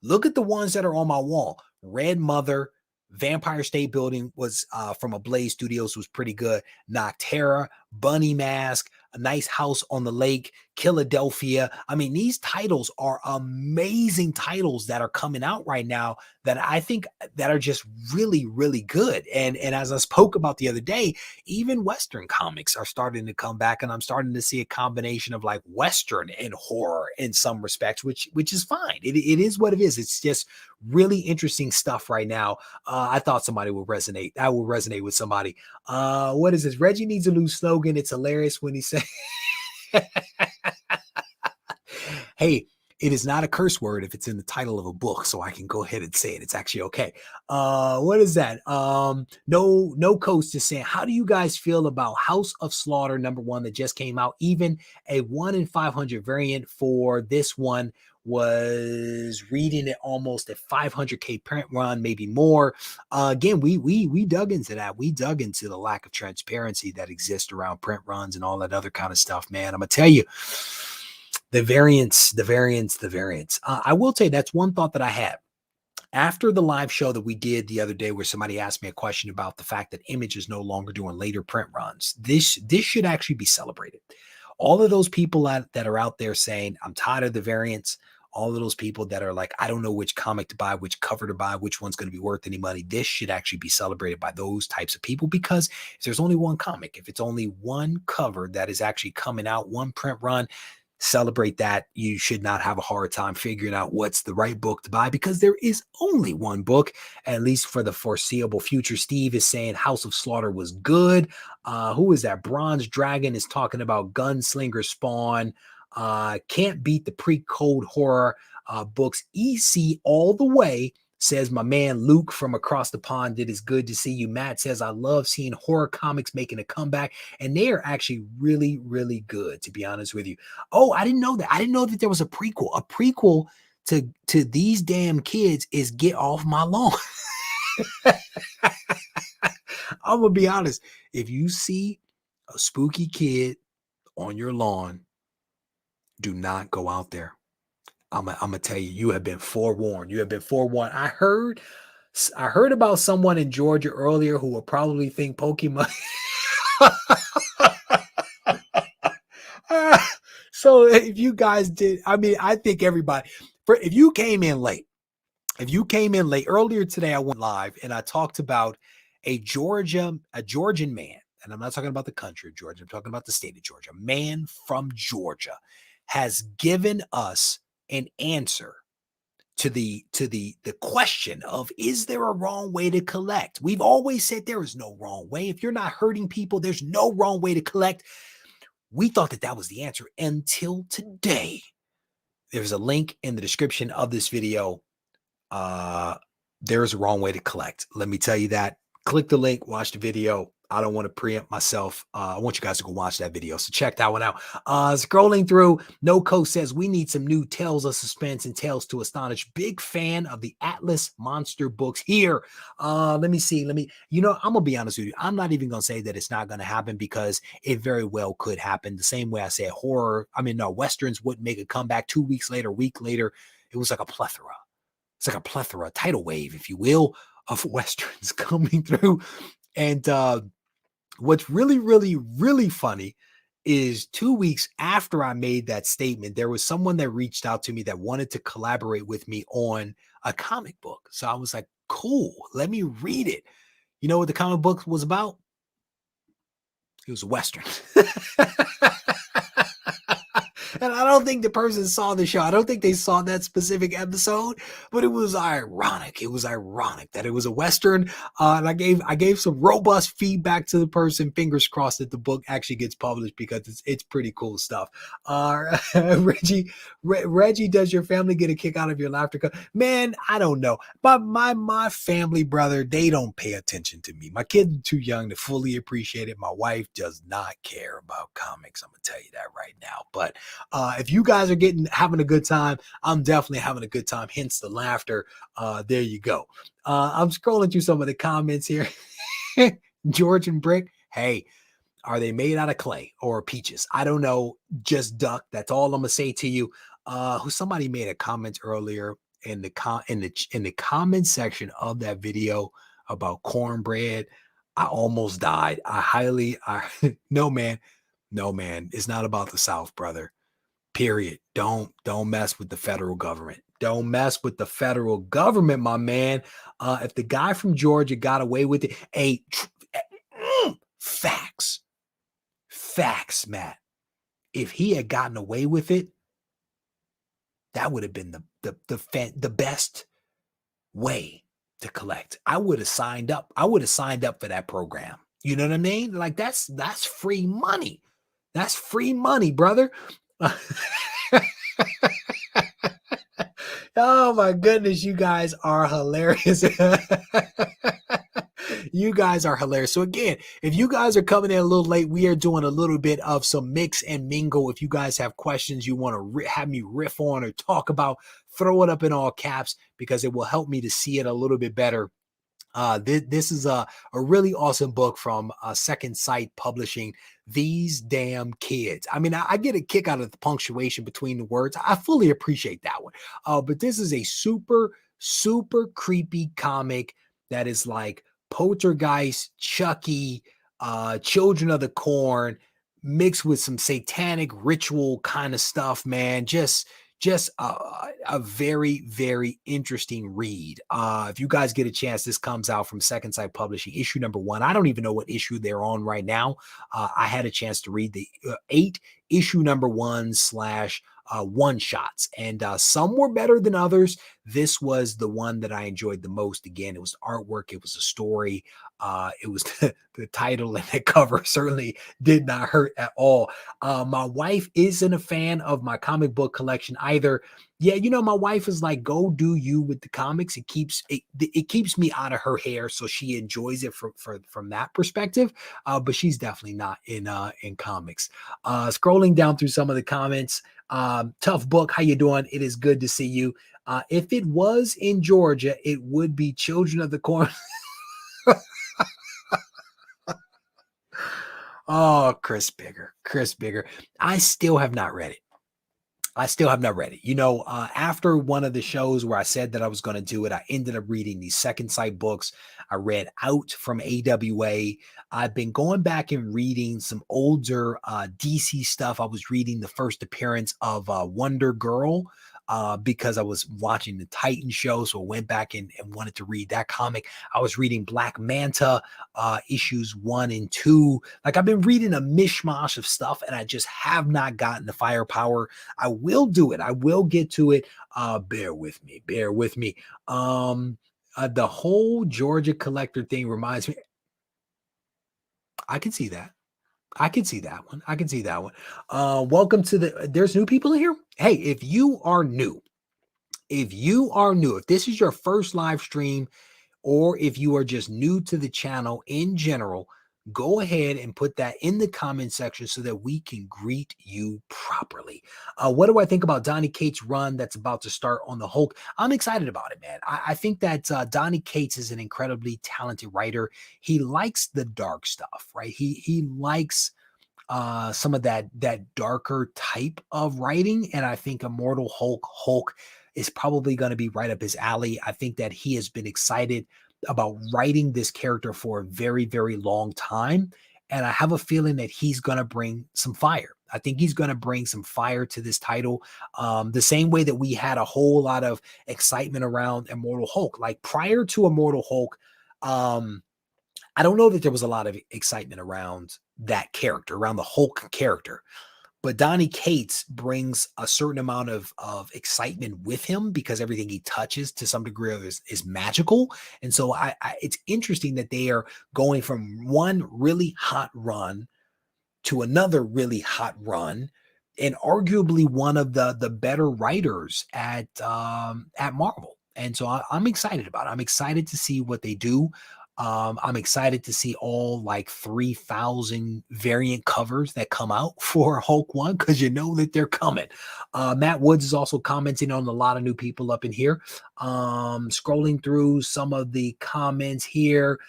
look at the ones that are on my wall. Red Mother, Vampire State Building was from Ablaze Studios, was pretty good. Nocterra, Bunny Mask, A Nice House on the Lake, Philadelphia. I mean, these titles are amazing titles that are coming out right now that I think that are just really, really good. And as I spoke about the other day, even Western comics are starting to come back, and I'm starting to see a combination of like Western and horror in some respects, which is fine. It is what it is. It's just really interesting stuff right now. I thought somebody would resonate. That will resonate with somebody. What is this? Regie needs a new slogan. It's hilarious when he says, hey, it is not a curse word if it's in the title of a book, so I can go ahead and say it. It's actually okay. What is that? No Coast is saying, how do you guys feel about House of Slaughter #1 that just came out? Even a 1 in 500 variant for this one was reading it almost at 500K print run, maybe more. Again, we dug into that. We dug into the lack of transparency that exists around print runs and all that other kind of stuff, man. I'm gonna tell you, the variance. I will tell you that's one thought that I had after the live show that we did the other day, where somebody asked me a question about the fact that Image is no longer doing later print runs. This should actually be celebrated. All of those people that are out there saying, I'm tired of the variants, all of those people that are like, I don't know which comic to buy, which cover to buy, which one's going to be worth any money. This should actually be celebrated by those types of people, because if there's only one comic, if it's only one cover that is actually coming out, one print run, celebrate that. You should not have a hard time figuring out what's the right book to buy, because there is only one book, at least for the foreseeable future. Steve is saying House of Slaughter was good. Who is that? Bronze Dragon is talking about Gunslinger Spawn. Can't beat the pre-code horror books. EC all the way says my man Luke from across the pond. It is good to see you. Matt says, I love seeing horror comics making a comeback, and they are actually really, really good, to be honest with you. Oh, I didn't know that. I didn't know that there was a prequel. A prequel to these damn kids is Get Off My Lawn. I'm gonna be honest. If you see a spooky kid on your lawn, do not go out there. I'm gonna tell you, you have been forewarned. You have been forewarned. I heard about someone in Georgia earlier who will probably think Pokemon. So if you guys did, I mean, I think everybody, if you came in late earlier today, I went live and I talked about a Georgian man, and I'm not talking about the country of Georgia. I'm talking about the state of Georgia. A man from Georgia has given us an answer to the question of, is there a wrong way to collect? We've always said there is no wrong way. If you're not hurting people, there's no wrong way to collect. We thought that was the answer until today. There's a link in the description of this video. There is a wrong way to collect. Let me tell you that. Click the link, watch the video. I don't want to preempt myself. I want you guys to go watch that video. So check that one out. Scrolling through, No Coast says we need some new Tales of Suspense and Tales to Astonish. Big fan of the Atlas Monster books here. Let me see. I'm going to be honest with you. I'm not even going to say that it's not going to happen, because it very well could happen. The same way I said Westerns wouldn't make a comeback 2 weeks later, a week later. It was like a plethora. It's like a plethora, tidal wave, if you will, of Westerns coming through. And what's really, really, really funny is 2 weeks after I made that statement, there was someone that reached out to me that wanted to collaborate with me on a comic book. So I was like, cool, let me read it. You know what the comic book was about? It was a Western. And I don't think the person saw the show. I don't think they saw that specific episode, but it was ironic. It was ironic that it was a Western. And I gave some robust feedback to the person. Fingers crossed that the book actually gets published, because it's pretty cool stuff. Reggie, does your family get a kick out of your laughter? Man, I don't know. But my family, brother, they don't pay attention to me. My kids are too young to fully appreciate it. My wife does not care about comics. I'm gonna tell you that right now. But if you guys are having a good time, I'm definitely having a good time. Hence the laughter. There you go. I'm scrolling through some of the comments here. George and Brick, hey, are they made out of clay or peaches? I don't know. Just duck. That's all I'm gonna say to you. Somebody made a comment earlier in the comment section of that video about cornbread. I almost died. No, man. It's not about the South, brother. Period. Don't mess with the federal government. Don't mess with the federal government, my man. If the guy from Georgia got away with it, facts, Matt. If he had gotten away with it, that would have been the best way to collect. I would have signed up. I would have signed up for that program. You know what I mean? Like that's free money. That's free money, brother. Oh my goodness, you guys are hilarious. You guys are hilarious. So again, if you guys are coming in a little late, we are doing a little bit of some mix and mingle. If you guys have questions you want to have me riff on or talk about, throw it up in all caps because it will help me to see it a little bit better. This is a really awesome book from Second Sight Publishing. These damn kids. I mean, I get a kick out of the punctuation between the words. I fully appreciate that one. But this is a super, super creepy comic that is like Poltergeist, Chucky, Children of the Corn, mixed with some satanic ritual kind of stuff, man. Just a very, very interesting read. If you guys get a chance, this comes out from Second Sight Publishing, issue number 1. I don't even know what issue they're on right now. I had a chance to read the 8 issue number 1 / one shots, and some were better than others. This was the one that I enjoyed the most. Again, it was artwork, it was a story, it was the title and the cover certainly did not hurt at all. My wife isn't a fan of my comic book collection either. Yeah, you know, my wife is like, go do you with the comics. It keeps me out of her hair, so she enjoys it from that perspective. But she's definitely not in comics. Scrolling down through some of the comments. Tough book. How you doing? It is good to see you. If it was in Georgia, it would be Children of the Corn. Oh, Chris Bigger. I still have not read it. You know, after one of the shows where I said that I was going to do it, I ended up reading these Second Sight books. I read Out from AWA. I've been going back and reading some older DC stuff. I was reading the first appearance of Wonder Girl because I was watching the Titan show. So I went back and wanted to read that comic. I was reading Black Manta issues 1 and 2. Like, I've been reading a mishmash of stuff and I just have not gotten the firepower. I will do it. I will get to it. Bear with me. The whole Georgia collector thing reminds me. I can see that. I can see that one. Welcome to there's new people in here. Hey, if you are new, if this is your first live stream, or if you are just new to the channel in general, go ahead and put that in the comment section so that we can greet you properly. What do I think about Donny Cates' run that's about to start on the Hulk? I'm excited about it, man. I think that Donny Cates is an incredibly talented writer. He likes the dark stuff, right? He likes some of that darker type of writing, and I think Immortal Hulk is probably going to be right up his alley. I think that he has been excited about writing this character for a very, very long time. And I have a feeling that he's going to bring some fire. I think he's going to bring some fire to this title. The same way that we had a whole lot of excitement around Immortal Hulk. Like, prior to Immortal Hulk, I don't know that there was a lot of excitement around that character, around the Hulk character. But Donny Cates brings a certain amount of excitement with him because everything he touches to some degree is magical. And so it's interesting that they are going from one really hot run to another really hot run, and arguably one of the better writers at Marvel. And so I'm excited about it. I'm excited to see what they do. I'm excited to see all like 3,000 variant covers that come out for Hulk 1, because you know that they're coming. Matt Woods is also commenting on a lot of new people up in here. Scrolling through some of the comments here.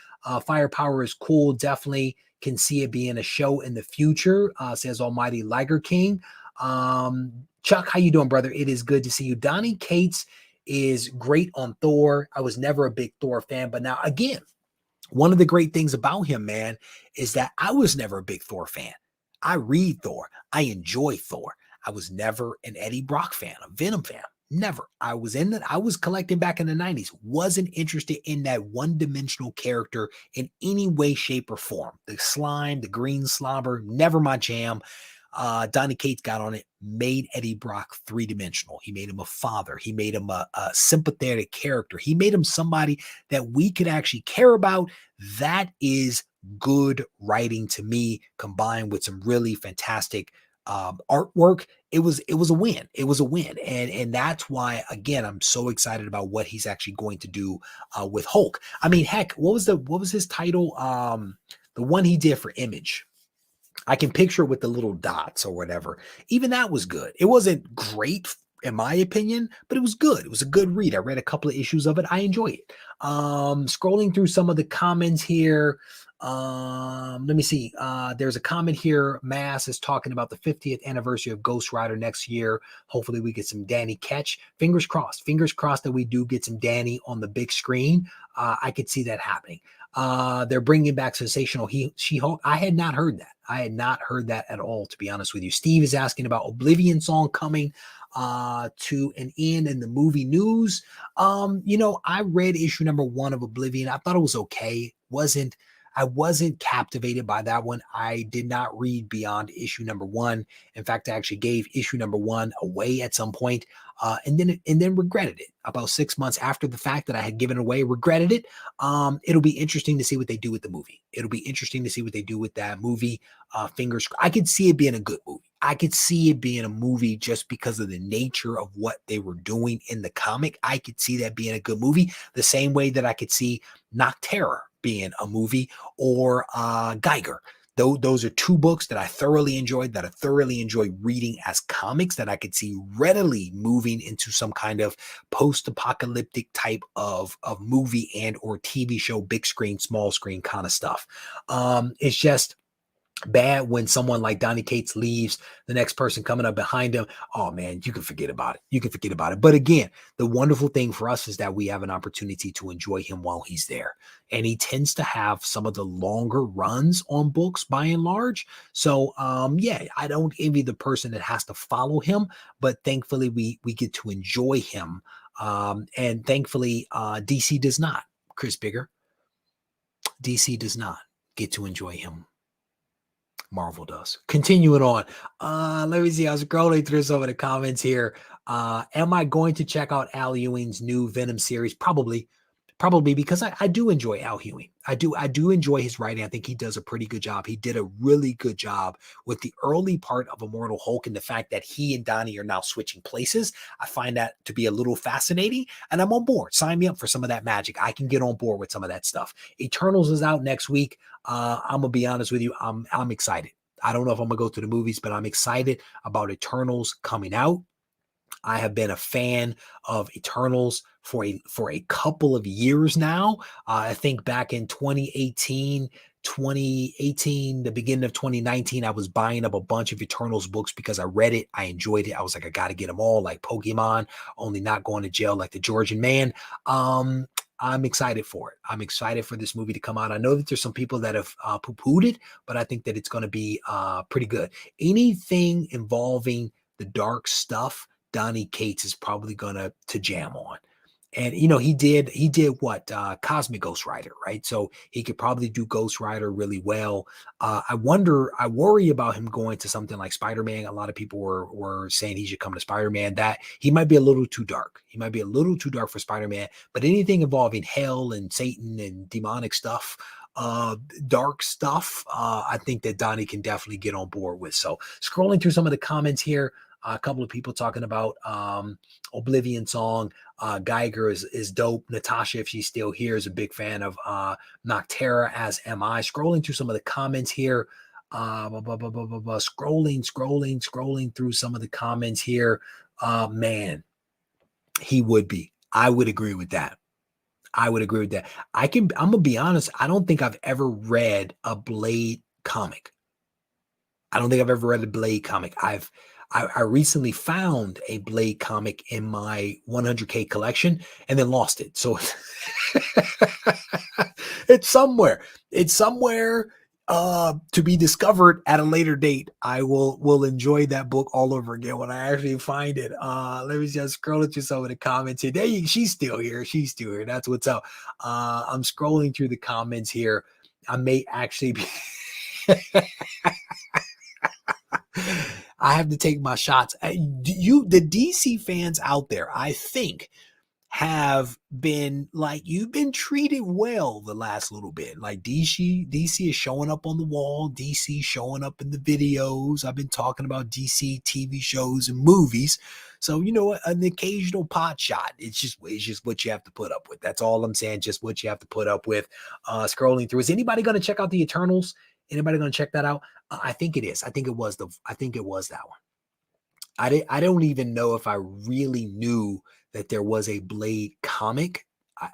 Firepower is cool. Definitely can see it being a show in the future, says Almighty Liger King. Chuck, how you doing, brother? It is good to see you. Donny Cates is great on Thor. I was never a big Thor fan, but now again, one of the great things about him, man, is that I was never a big Thor fan. I read Thor. I enjoy Thor. I was never an Eddie Brock fan, a Venom fan. Never. I was collecting back in the 90s. Wasn't interested in that one-dimensional character in any way, shape, or form. The slime, the green slobber, never my jam. Donny Cates got on it, made Eddie Brock three-dimensional. He made him a father. He made him a sympathetic character. He made him somebody that we could actually care about. That is good writing to me, combined with some really fantastic artwork, it was a win. It was a win. And that's why, again, I'm so excited about what he's actually going to do with Hulk. I mean, heck, what was his title? The one he did for Image. I can picture it with the little dots or whatever. Even that was good. It wasn't great in my opinion, but it was good. It was a good read. I read a couple of issues of it. I enjoy it. Scrolling through some of the comments here. Let me see. There's a comment here. Mass is talking about the 50th anniversary of Ghost Rider next year. Hopefully we get some Danny Ketch. Fingers crossed. Fingers crossed that we do get some Danny on the big screen. I could see that happening. They're bringing back Sensational She-Hulk. I had not heard that. I had not heard that at all, to be honest with you. Steve is asking about Oblivion song coming to an end in the movie news. I read issue number 1 of Oblivion. I thought it was okay. I wasn't captivated by that one. I did not read beyond issue number 1. In fact, I actually gave issue number 1 away at some point, and then regretted it about 6 months after the fact that I had given it away. Regretted it. It'll be interesting to see what they do with the movie. It'll be interesting to see what they do with that movie. I could see it being a good movie. I could see it being a movie just because of the nature of what they were doing in the comic. I could see that being a good movie, the same way that I could see Nocterra being a movie, or Geiger. Those are 2 books that I thoroughly enjoyed, that I thoroughly enjoy reading as comics, that I could see readily moving into some kind of post-apocalyptic type of movie and or TV show, big screen, small screen kind of stuff. It's just bad when someone like Donny Cates leaves, the next person coming up behind him. Oh man, you can forget about it. You can forget about it. But again, the wonderful thing for us is that we have an opportunity to enjoy him while he's there. And he tends to have some of the longer runs on books by and large. So yeah, I don't envy the person that has to follow him, but thankfully we get to enjoy him. And thankfully DC does not. Chris Bigger, DC does not get to enjoy him. Marvel does. Continuing on. Let me see. I was scrolling through some of the comments here. Am I going to check out Al Ewing's new Venom series? Probably because I do enjoy Al Ewing. I do enjoy his writing. I think he does a pretty good job. He did a really good job with the early part of Immortal Hulk, and the fact that he and Donnie are now switching places. I find that to be a little fascinating, and I'm on board. Sign me up for some of that magic. I can get on board with some of that stuff. Eternals is out next week. I'm gonna be honest with you. I'm excited. I don't know if I'm gonna go to the movies, but I'm excited about Eternals coming out. I have been a fan of Eternals for a couple of years now. I think back in 2018, the beginning of 2019, I was buying up a bunch of Eternals books because I read it. I enjoyed it. I was like, I got to get them all, like Pokemon, only not going to jail like the Georgian man. I'm excited for it. I'm excited for this movie to come out. I know that there's some people that have poo-pooed it, but I think that it's going to be pretty good. Anything involving the dark stuff, Donny Cates is probably gonna jam on. And he did what Cosmic Ghost Rider, right? So he could probably do Ghost Rider really well. I worry about him going to something like Spider-Man. A lot of people were saying he should come to Spider-Man. That he might be a little too dark. He might be a little too dark for Spider-Man. But anything involving hell and Satan and demonic stuff, dark stuff, I think that Donnie can definitely get on board with. So scrolling through some of the comments here. A couple of people talking about Oblivion song. Geiger is dope. Natasha, if she's still here, is a big fan of Nocterra, as am I. Scrolling through some of the comments here. Scrolling through some of the comments here. Man, he would be. I would agree with that. I'm gonna be honest. I don't think I've ever read a Blade comic. I recently found a Blade comic in my 100K collection and then lost it. So it's somewhere. To be discovered at a later date. I will enjoy that book all over again when I actually find it. Let me just scroll through some of the comments here. She's still here. That's what's up. I'm scrolling through the comments here. I may actually be I have to take my shots. The DC fans out there, I think have been like, you've been treated well the last little bit. Like DC is showing up on the wall, DC showing up in the videos. I've been talking about DC TV shows and movies. So, you know, an occasional pot shot. It's just what you have to put up with. That's all I'm saying. Just what you have to put up with. Scrolling through. Is anybody going to check out the Eternals? Anybody going to check that out? I think it is. I think it was that one. I don't even know if I really knew that there was a Blade comic.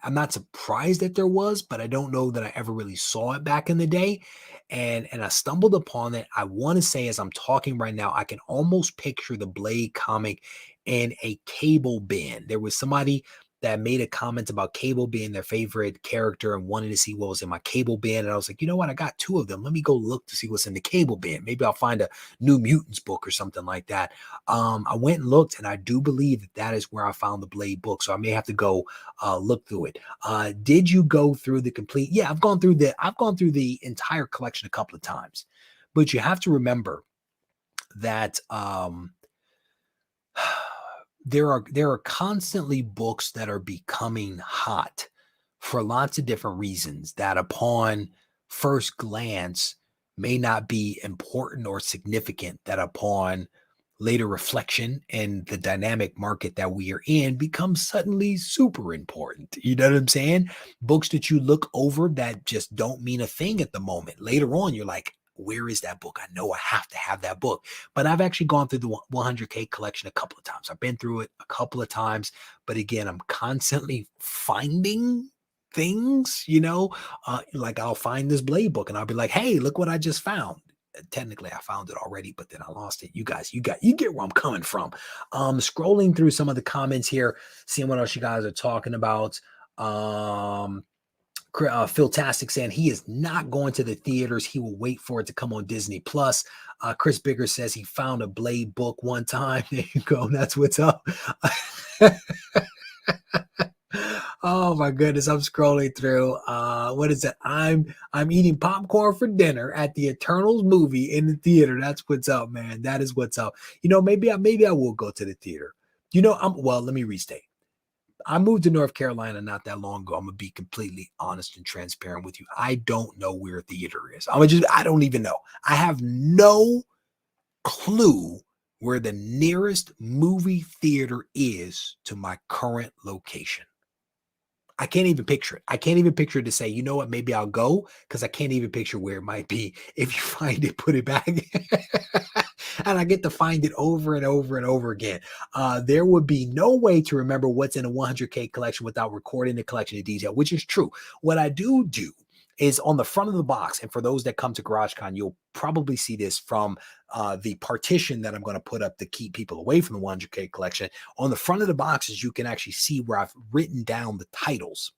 I'm not surprised that there was, but I don't know that I ever really saw it back in the day. And I stumbled upon it. I want to say, as I'm talking right now, I can almost picture the Blade comic in a Cable bin. There was somebody that made a comment about Cable being their favorite character and wanted to see what was in my Cable bin. And I was like, you know what? I got 2 of them. Let me go look to see what's in the Cable bin. Maybe I'll find a New Mutants book or something like that. I went and looked, and I do believe that is where I found the Blade book. So I may have to go look through it. Did you go through the complete? Yeah, I've gone through the entire collection a couple of times, but you have to remember that there are constantly books that are becoming hot for lots of different reasons that upon first glance may not be important or significant, that upon later reflection and the dynamic market that we are in becomes suddenly super important. You know what I'm saying? Books that you look over that just don't mean a thing at the moment. Later on, you're like, where is that book? I know I have to have that book. But I've actually gone through the 100K collection a couple of times. I've been through it a couple of times. But again, I'm constantly finding things, like I'll find this Blade book and I'll be like, hey, look what I just found. Technically I found it already, but then I lost it. You guys, you get where I'm coming from. Scrolling through some of the comments here, seeing what else you guys are talking about. Phil Tastic saying he is not going to the theaters. He will wait for it to come on Disney Plus. Chris Bigger says he found a Blade book one time. There you go. That's what's up. Oh my goodness, I'm scrolling through. What is it? I'm eating popcorn for dinner at the Eternals movie in the theater. That's what's up, man. That is what's up. Maybe I will go to the theater. Let me restate. I moved to North Carolina not that long ago. I'm gonna be completely honest and transparent with you. I don't know where a theater is. I don't even know. I have no clue where the nearest movie theater is to my current location. I can't even picture it. I can't even picture it to say, you know what, maybe I'll go, because I can't even picture where it might be. If you find it, put it back. And I get to find it over and over and over again. There would be no way to remember what's in a 100K collection without recording the collection in detail, which is true. What I do is on the front of the box, and for those that come to GarageCon, you'll probably see this from the partition that I'm going to put up to keep people away from the 100K collection. On the front of the boxes, you can actually see where I've written down the titles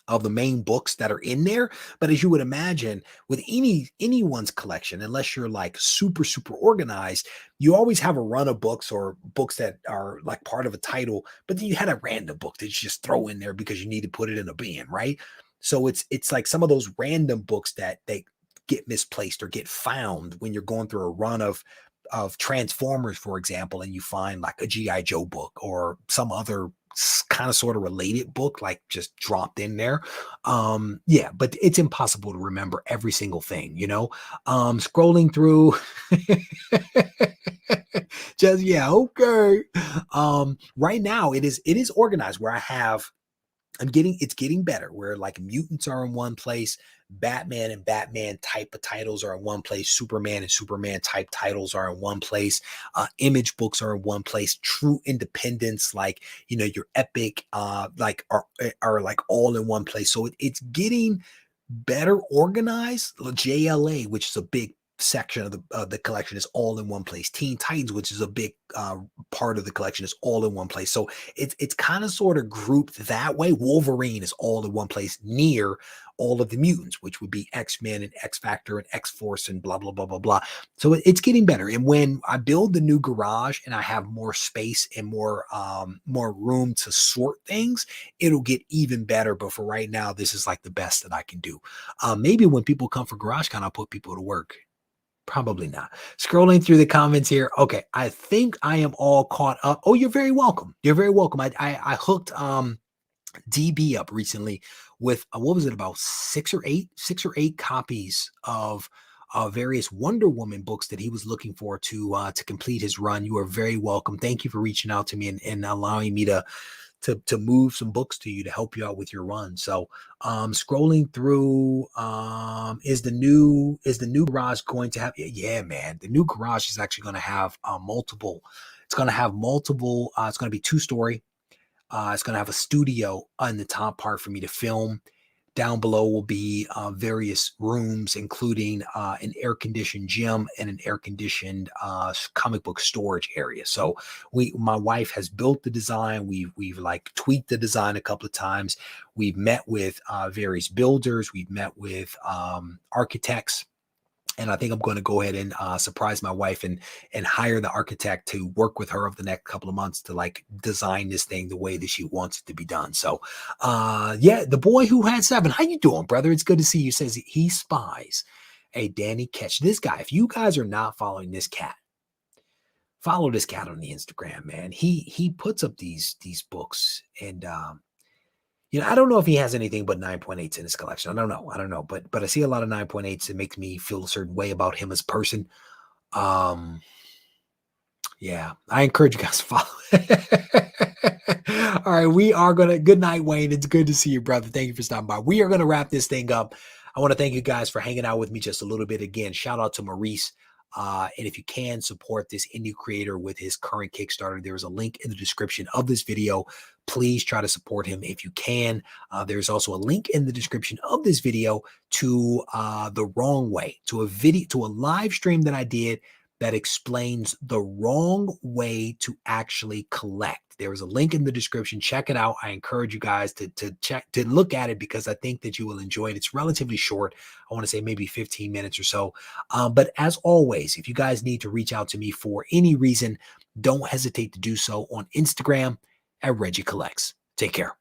of the main books that are in there. But as you would imagine, with anyone's collection, unless you're like super, super organized, you always have a run of books or books that are like part of a title, but then you had a random book that you just throw in there because you need to put it in a bin, right? So it's like some of those random books that they get misplaced or get found when you're going through a run of Transformers, for example, and you find like a G.I. Joe book or some other kind of sort of related book, like just dropped in there. But it's impossible to remember every single thing, scrolling through. Okay. Right now it is organized where it's getting better, where like mutants are in one place, Batman and Batman type of titles are in one place, Superman and Superman type titles are in one place, image books are in one place, true independence, like your epic like are like all in one place. So it's getting better organized. JLA, which is a big section of the collection, is all in one place. Teen Titans, which is a big part of the collection, is all in one place. So it's kind of sort of grouped that way. Wolverine is all in one place near all of the mutants, which would be X-Men and X-Factor and X-Force and blah, blah, blah, blah, blah. So it's getting better. And when I build the new garage and I have more space and more room to sort things, it'll get even better. But for right now, this is like the best that I can do. Maybe when people come for GarageCon, I'll put people to work. Probably not. Scrolling through the comments here. Okay, I think I am all caught up. Oh, you're very welcome. You're very welcome. I hooked DB up recently with what was it, about six or eight copies of various Wonder Woman books that he was looking for to complete his run. You are very welcome. Thank you for reaching out to me and allowing me to move some books to you to help you out with your run. So scrolling through, is the new garage going to have, yeah, man, the new garage is actually going to have multiple, it's going to have multiple, it's going to be 2-story. It's going to have a studio on the top part for me to film. Down below will be various rooms, including an air-conditioned gym and an air-conditioned comic book storage area. So my wife has built the design. We've like tweaked the design a couple of times. We've met with various builders. We've met with architects. And I think I'm going to go ahead and surprise my wife and hire the architect to work with her over the next couple of months to like design this thing the way that she wants it to be done. So, yeah, the boy who had 7. How you doing, brother? It's good to see you. Says he spies a Danny Ketch. This guy, if you guys are not following this cat, follow this cat on the Instagram, man. He puts up these books and I don't know if he has anything but 9.8s in his collection. I don't know. But I see a lot of 9.8s. It makes me feel a certain way about him as a person. Yeah, I encourage you guys to follow. All right, we are going to, good night, Wayne. It's good to see you, brother. Thank you for stopping by. We are going to wrap this thing up. I want to thank you guys for hanging out with me just a little bit. Again, shout out to Maurice. And if you can support this indie creator with his current Kickstarter, there is a link in the description of this video. Please try to support him if you can. There's also a link in the description of this video to the wrong way, to a live stream that I did that explains the wrong way to actually collect. There is a link in the description. Check it out. I encourage you guys to look at it because I think that you will enjoy it. It's relatively short. I want to say maybe 15 minutes or so. But as always, if you guys need to reach out to me for any reason, don't hesitate to do so on Instagram at Regie Collects. Take care.